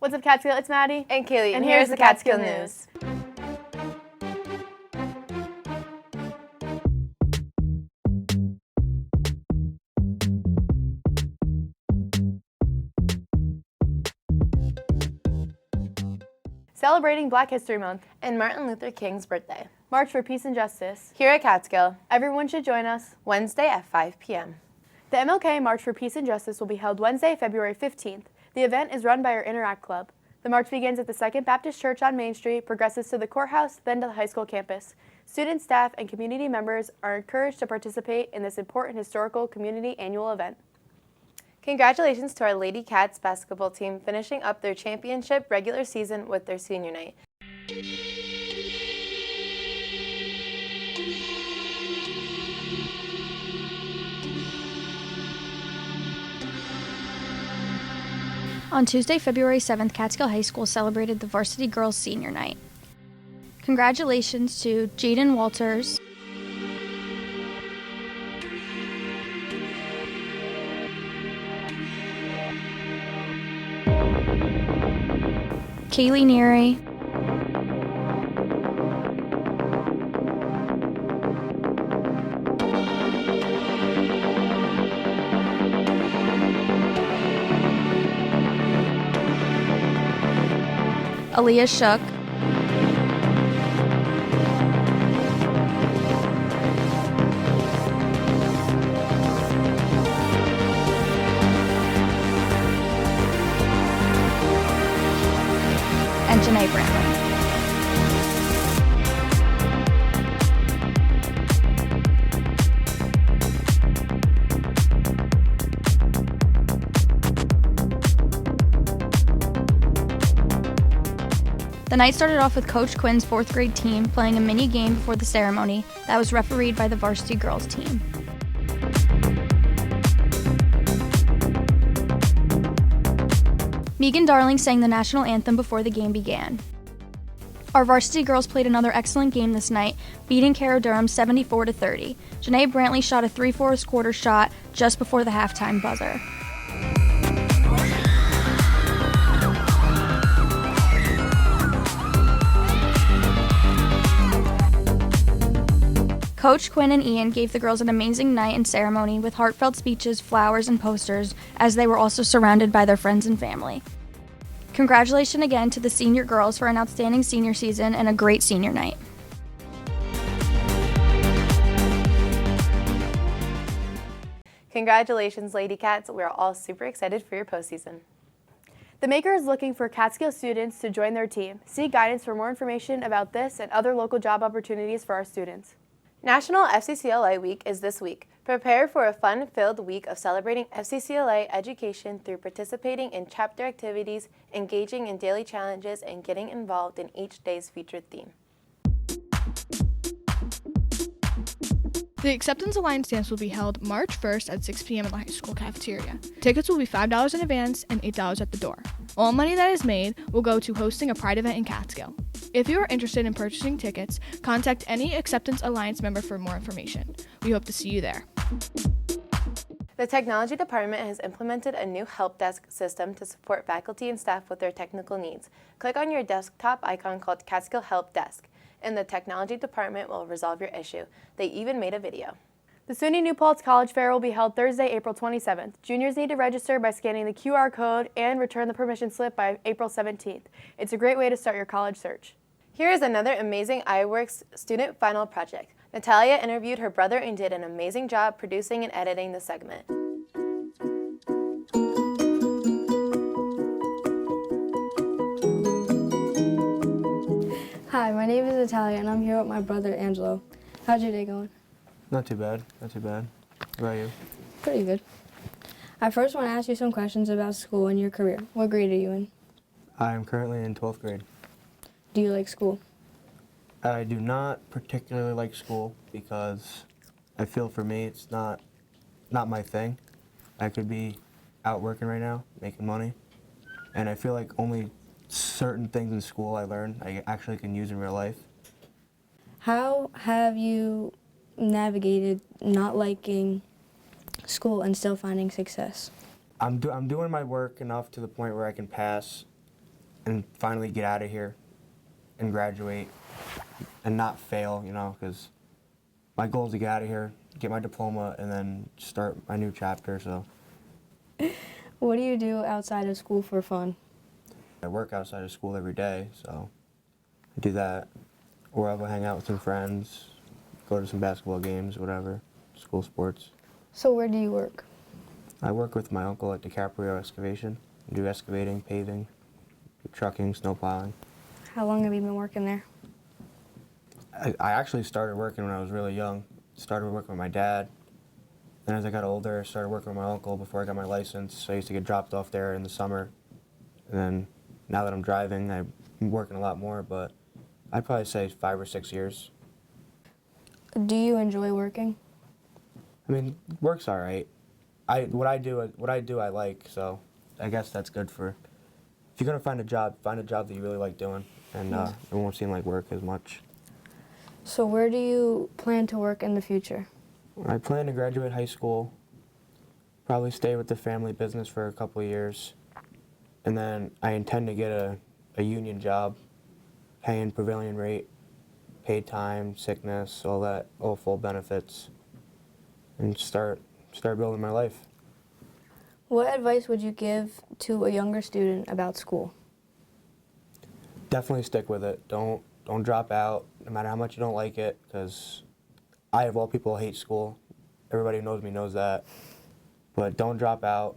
What's up, Catskill? It's Maddie. And Kaylee. And here's the Catskill News. Celebrating Black History Month And Martin Luther King's birthday. March for Peace and Justice. Here at Catskill, Everyone should join us. Wednesday at 5 p.m. The MLK March for Peace and Justice will be held Wednesday, February 15th. The event is run by our Interact Club. The march begins at the Second Baptist Church on Main Street, progresses to the courthouse, then to the high school campus. Students, staff, and community members are encouraged to participate in this important historical community annual event. Congratulations to our Lady Cats basketball team finishing up their championship regular season with their senior night. On Tuesday, February 7th, Catskill High School celebrated the Varsity Girls Senior Night. Congratulations to Jaden Walters, Kaylee Neary, Aaliyah Shook, and Janae Brantley. The night started off with Coach Quinn's 4th grade team playing a mini game before the ceremony that was refereed by the varsity girls team. Megan Darling sang the national anthem before the game began. Our varsity girls played another excellent game this night, beating Cara Durham 74-30. Janae Brantley shot a 3/4 quarter shot just before the halftime buzzer. Coach Quinn and Ian gave the girls an amazing night and ceremony with heartfelt speeches, flowers, and posters, as they were also surrounded by their friends and family. Congratulations again to the senior girls for an outstanding senior season and a great senior night. Congratulations, Lady Cats. We're all super excited for your postseason. The Maker is looking for Catskill students to join their team. See guidance for more information about this and other local job opportunities for our students. National FCCLA Week is this week. Prepare for a fun-filled week of celebrating FCCLA education through participating in chapter activities, engaging in daily challenges, and getting involved in each day's featured theme. The Acceptance Alliance dance will be held March 1st at 6 p.m. in the high school cafeteria. Tickets will be $5 in advance and $8 at the door. All money that is made will go to hosting a pride event in Catskill. If you are interested in purchasing tickets, contact any Acceptance Alliance member for more information. We hope to see you there. The Technology Department has implemented a new help desk system to support faculty and staff with their technical needs. Click on your desktop icon called Catskill Help Desk, and the Technology Department will resolve your issue. They even made a video. The SUNY New Paltz College Fair will be held Thursday, April 27th. Juniors need to register by scanning the QR code and return the permission slip by April 17th. It's a great way to start your college search. Here is another amazing iWorks student final project. Natalia interviewed her brother and did an amazing job producing and editing the segment. Hi, my name is Natalia, and I'm here with my brother, Angelo. How's your day going? Not too bad, not too bad. How about you? Pretty good. I first want to ask you some questions about school and your career. What grade are you in? I'm currently in 12th grade. Do you like school? I do not particularly like school because I feel for me it's not my thing. I could be out working right now, making money, and I feel like only certain things in school I learn I actually can use in real life. How have you navigated not liking school and still finding success? I'm doing my work enough to the point where I can pass and finally get out of here and graduate and not fail, you know, because my goal is to get out of here, get my diploma, and then start my new chapter. So What do you do outside of school for fun? I work outside of school every day, so I do that. Or I'll go hang out with some friends, go to some basketball games, whatever, school sports. So where do you work? I work with my uncle at DiCaprio Excavation. I do excavating, paving, trucking, snow plowing. How long have you been working there? I actually started working when I was really young. Started working with my dad. Then as I got older, I started working with my uncle before I got my license. So I used to get dropped off there in the summer. And then now that I'm driving, I'm working a lot more, but I'd probably say 5 or 6 years. Do you enjoy working? I mean, work's all right. What I do, I like. So I guess that's good for. If you're gonna find a job that you really like doing, and it won't seem like work as much. So where do you plan to work in the future? I plan to graduate high school. Probably stay with the family business for a couple of years, and then I intend to get a union job, paying prevailing rate, paid time, sickness, all that, all full benefits, and start building my life. What advice would you give to a younger student about school? Definitely stick with it. Don't drop out, no matter how much you don't like it, because I, of all people, hate school. Everybody who knows me knows that. But don't drop out.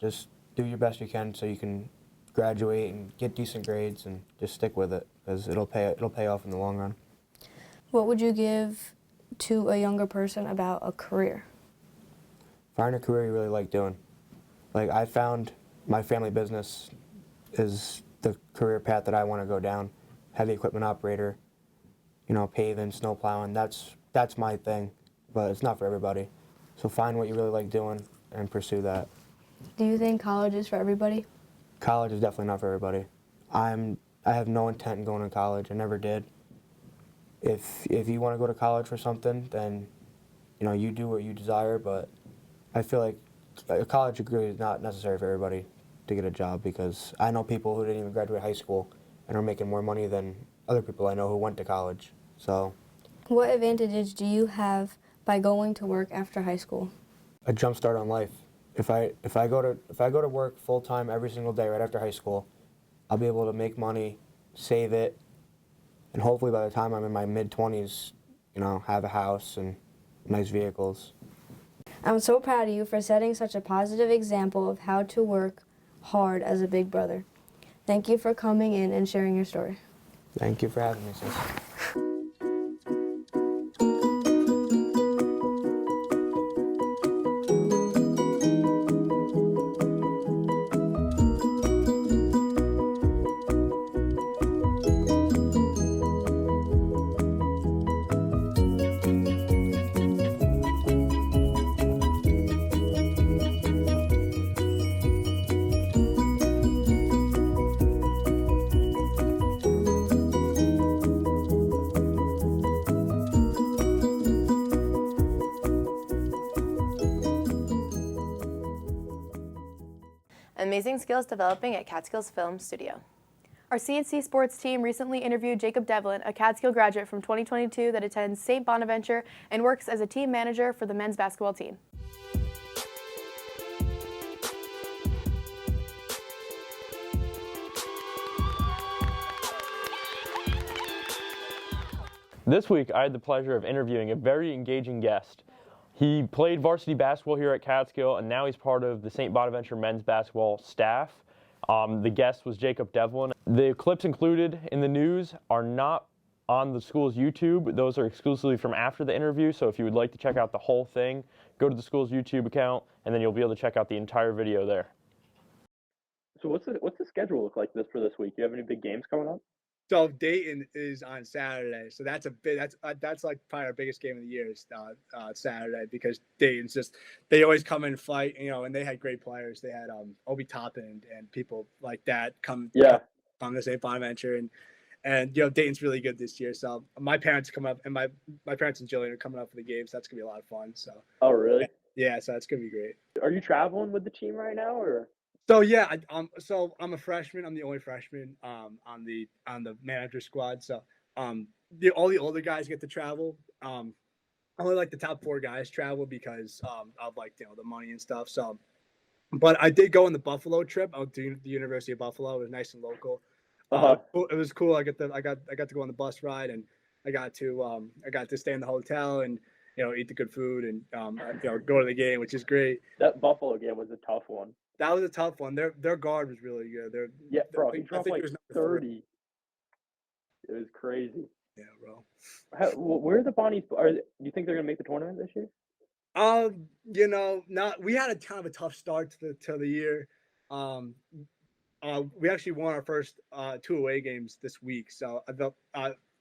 Just do your best you can so you can graduate and get decent grades, and just stick with it, because it'll pay off in the long run. What would you give to a younger person about a career? Find a career you really like doing. Like, I found my family business is the career path that I want to go down. Heavy equipment operator, you know, paving, snow plowing, that's my thing, but it's not for everybody. So find what you really like doing and pursue that. Do you think college is for everybody? College is definitely not for everybody. I have no intent in going to college. I never did. If you want to go to college for something, then, you know, you do what you desire, but I feel like a college degree is not necessary for everybody to get a job, because I know people who didn't even graduate high school and are making more money than other people I know who went to college. So, What advantages do you have by going to work after high school? a jump start on life. If I go to work full time every single day right after high school, I'll be able to make money, save it, and hopefully by the time I'm in my mid-20s, you know, have a house and nice vehicles. I'm so proud of you for setting such a positive example of how to work hard as a big brother. Thank you for coming in and sharing your story. Thank you for having me, sis. Amazing skills developing at Catskill's Film Studio. Our CNC Sports team recently interviewed Jacob Devlin, a Catskill graduate from 2022 that attends St. Bonaventure and works as a team manager for the men's basketball team. This week, I had the pleasure of interviewing a very engaging guest. He played varsity basketball here at Catskill, and now he's part of the St. Bonaventure men's basketball staff. The guest was Jacob Devlin. The clips included in the news are not on the school's YouTube. Those are exclusively from after the interview, so if you would like to check out the whole thing, go to the school's YouTube account, and then you'll be able to check out the entire video there. So what's the schedule look like for this week? Do you have any big games coming up? So Dayton is on Saturday, so that's like probably our biggest game of the year is Saturday, because Dayton's they always come in and fight, you know, and they had great players. They had Obi Toppin and people like that come to St. Bonaventure, and you know, Dayton's really good this year. So my parents come up, and my parents and Jillian are coming up for the game, so that's gonna be a lot of fun. So Oh, really? yeah, so that's gonna be great. Are you traveling with the team right now, or? So yeah, so I'm a freshman. I'm the only freshman on the manager squad. So all the older guys get to travel. Only like the top 4 guys travel because of like the money and stuff. So, but I did go on the Buffalo trip out to the University of Buffalo. It was nice and local. It was cool. I got to go on the bus ride, and I got to stay in the hotel and eat the good food and go to the game, which is great. That Buffalo game was a tough one. That was a tough one. Their guard was really good. Yeah, bro, he I dropped think like it was number 30. It was crazy. Yeah, bro. Where are the Bonnies? Do you think they're gonna make the tournament this year? Not. We had a kind of a tough start to the year. We actually won our first 2 away games this week. So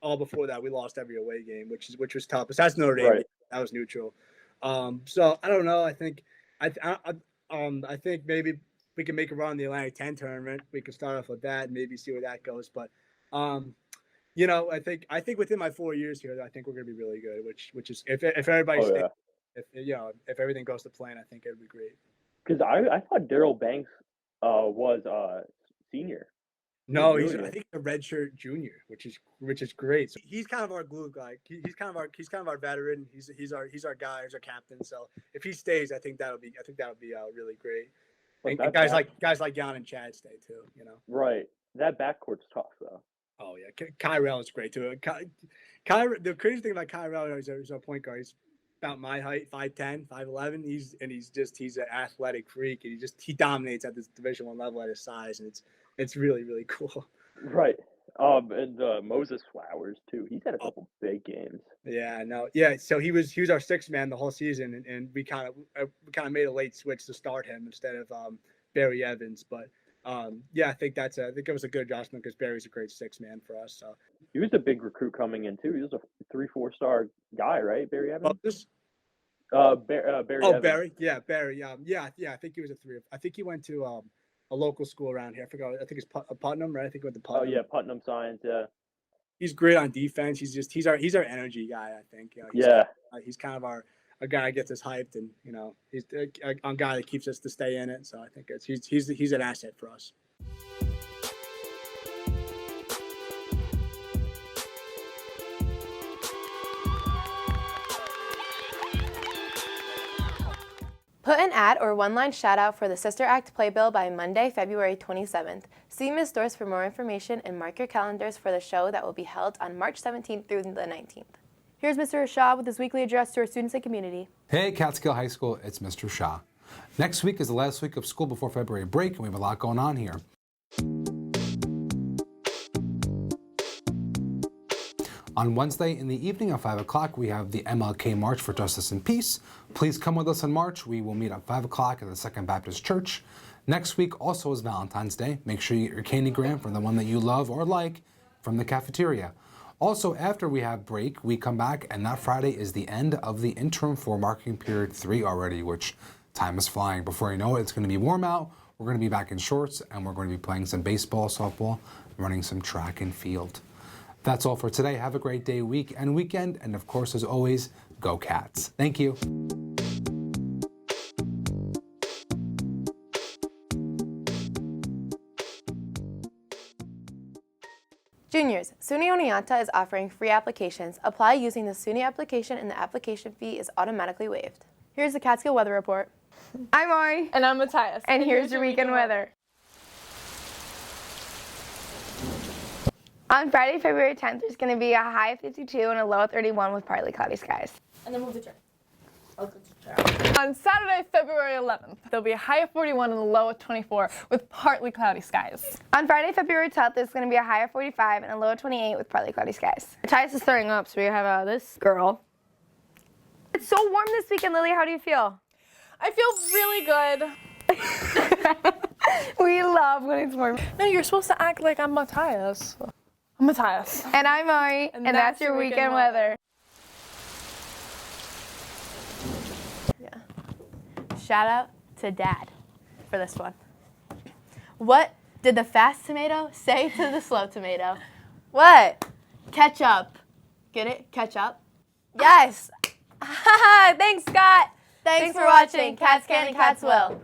all before that we lost every away game, which was tough. Besides Notre Dame, Right. that was neutral. So I don't know. I think maybe we can make a run in the Atlantic 10 tournament. We can start off with that and maybe see where that goes. But I think within my 4 years here, I think we're going to be really good. Which is if everybody stays, if everything goes to plan, I think it'd be great. Because I thought Daryl Banks was senior. No, I think he's a redshirt junior, which is great. So he's kind of our glue guy. He's kind of our veteran. He's our guy. He's our captain. So if he stays, I think that'll be really great. And guys like Jan and Chad stay too. Right. That backcourt's tough though. Oh yeah, Kyrell is great too. The crazy thing about Kyrell is he's a point guard. He's about my height, 5'10", 5'11". He's an athletic freak, and he dominates at this Division I level at his size, and it's really, really cool. Right. And Moses Flowers too. He's had a couple big games. Yeah, no, yeah. So he was our 6th man the whole season, and we kind of made a late switch to start him instead of Barry Evans, but. Yeah, I think it was a good adjustment because Barry's a great 6th man for us. So he was a big recruit coming in too. He was a 3-4 star guy, right? Barry Evans. Barry. Oh, Evans. Barry. Yeah, Barry. Yeah. I think he was a 3. I think he went to a local school around here. I forgot. I think it's Putnam, right? I think he went to Putnam. Oh yeah, Putnam Science. Yeah. He's great on defense. He's our energy guy. I think. He's kind of a guy that gets us hyped, and he's a guy that keeps us to stay in it. So I think he's an asset for us. Put an ad or one-line shout-out for the Sister Act playbill by Monday, February 27th. See Ms. Dorse for more information and mark your calendars for the show that will be held on March 17th through the 19th. Here's Mr. Shah with his weekly address to our students and community. Hey, Catskill High School, it's Mr. Shah. Next week is the last week of school before February break, and we have a lot going on here. On Wednesday in the evening at 5 o'clock, we have the MLK March for Justice and Peace. Please come with us in March. We will meet at 5 o'clock at the Second Baptist Church. Next week also is Valentine's Day. Make sure you get your candygram from the one that you love or like from the cafeteria. Also, after we have break, we come back, and that Friday is the end of the interim for marking period 3 already, which time is flying. Before you know it, it's going to be warm out. We're going to be back in shorts, and we're going to be playing some baseball, softball, running some track and field. That's all for today. Have a great day, week, and weekend. And of course, as always, go Cats. Thank you. Juniors, SUNY Oneonta is offering free applications. Apply using the SUNY application and the application fee is automatically waived. Here's the Catskill Weather Report. I'm Ari. And I'm Matthias. And here's your weekend weather. On Friday, February 10th, there's going to be a high of 52 and a low of 31 with partly cloudy skies. And then move the chair. On Saturday, February 11th, there'll be a high of 41 and a low of 24 with partly cloudy skies. On Friday, February 12th, there's going to be a high of 45 and a low of 28 with partly cloudy skies. Matthias is throwing up, so we have this girl. It's so warm this weekend, Lily. How do you feel? I feel really good. We love when it's warm. No, you're supposed to act like I'm Matthias. I'm Matthias. And I'm Ari, and that's your weekend weather. Shout out to Dad for this one. What did the fast tomato say to the slow tomato? What? Ketchup. Get it? Ketchup. Yes. Thanks, Scott. Thanks for watching Cats Can and Cats Will.